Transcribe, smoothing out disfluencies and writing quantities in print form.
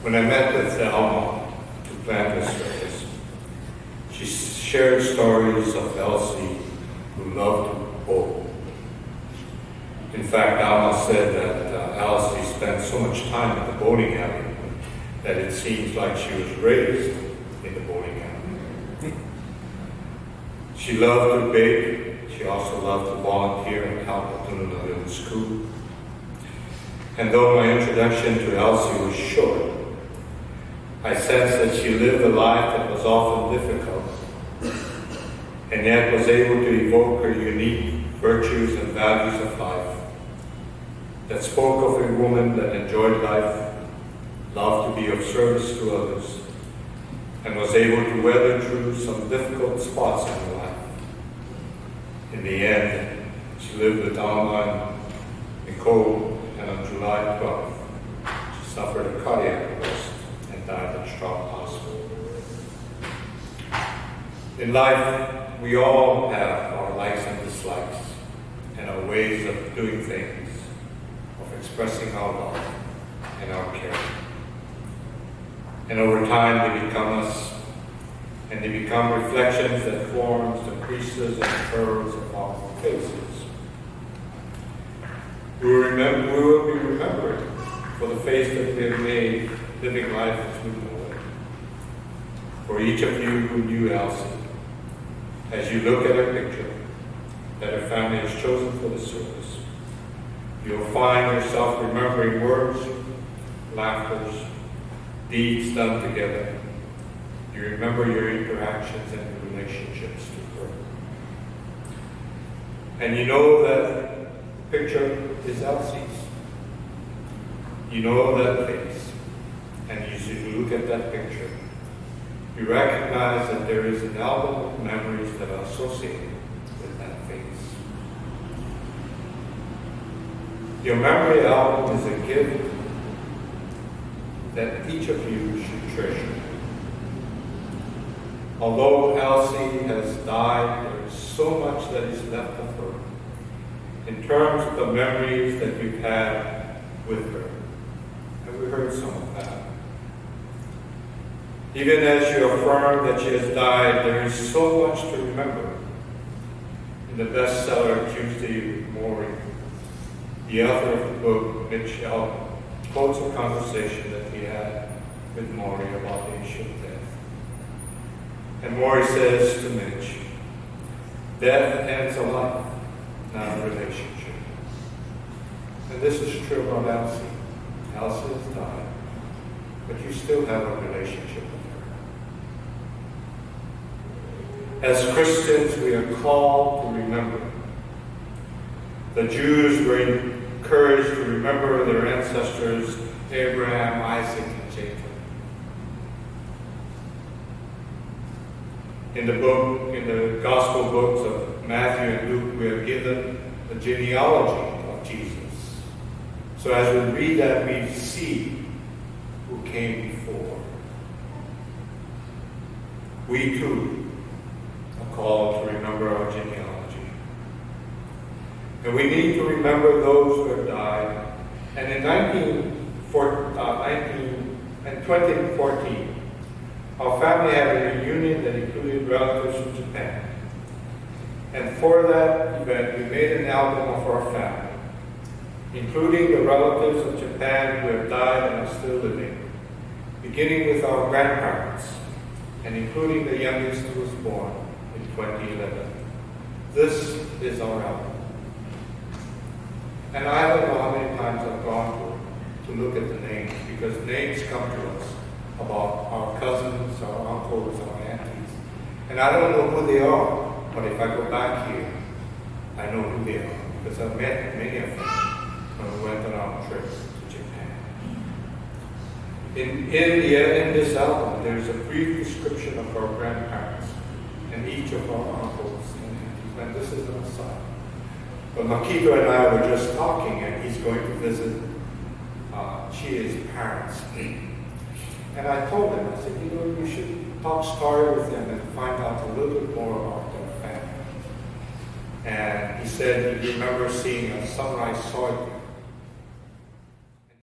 When I met with Alma to plan this service, she shared stories of Elsie who loved to boat. In fact, Alma said that Elsie spent so much time at the boating alley that it seems like she was raised in the boating alley. She loved to bake. She also loved to volunteer and help at Tununalil School. And though my introduction to Elsie was short, I sensed that she lived a life that was often difficult, and yet was able to evoke her unique virtues and values of life, that spoke of a woman that enjoyed life, loved to be of service to others, and was able to weather through some difficult spots in her life. In the end, she lived with Alma and Nicole, and on July 12th, she suffered a cardiac arrest and died at Straub Hospital. In life, we all have our likes and dislikes, and our ways of doing things, of expressing our love and our care. And over time, they become us, and they become reflections that forms the creases and curves of our faces. We will be remembered for the face that we have made living life as we know it. For each of you who knew Elsie, as you look at her picture that her family has chosen for the service, you'll find yourself remembering words, laughters, deeds done together. You remember your interactions and your relationships to her. And you know that the picture is Elsie's. You know that face. And as you look at that picture, you recognize that there is an album of memories that are associated with that face. Your memory album is a gift that each of you should treasure. Although Elsie has died, there is so much that is left of her in terms of the memories that you've had with her. And we heard some of that. Even as you affirm that she has died, there is so much to remember. In the bestseller Tuesday Morning, the author of the book, Mitch Elton, quotes a conversation that he had with Maury about the issue of death. And Maury says to Mitch, death ends a life, not a relationship. And this is true about Elsie. Elsie has died, but you still have a relationship with her. As Christians, we are called to remember. The Jews were encouraged to remember their ancestors, Abraham, Isaac, and Jacob. In the gospel books of Matthew and Luke, we are given the genealogy of Jesus. So as we read that, we see who came before. We too are called to remember our genealogy. And we need to remember those who have died. And in 2014, our family had a reunion that included relatives from Japan. And for that event, we made an album of our family, including the relatives of Japan who have died and are still living, beginning with our grandparents, and including the youngest who was born in 2011. This is our album. And I don't know how many times I've gone to look at the names, because names come to us about our cousins, our uncles, our aunties. And I don't know who they are, but if I go back here, I know who they are, because I've met many of them when we went on our trip to Japan. In this album, there's a brief description of our grandparents and each of our uncles and aunties. And this is an aside. But Makito and I were just talking, and he's going to visit Chia's parents. And I told him, I said, you should talk story with them and find out a little bit more about their family. And he said he remembers seeing a sunrise soybean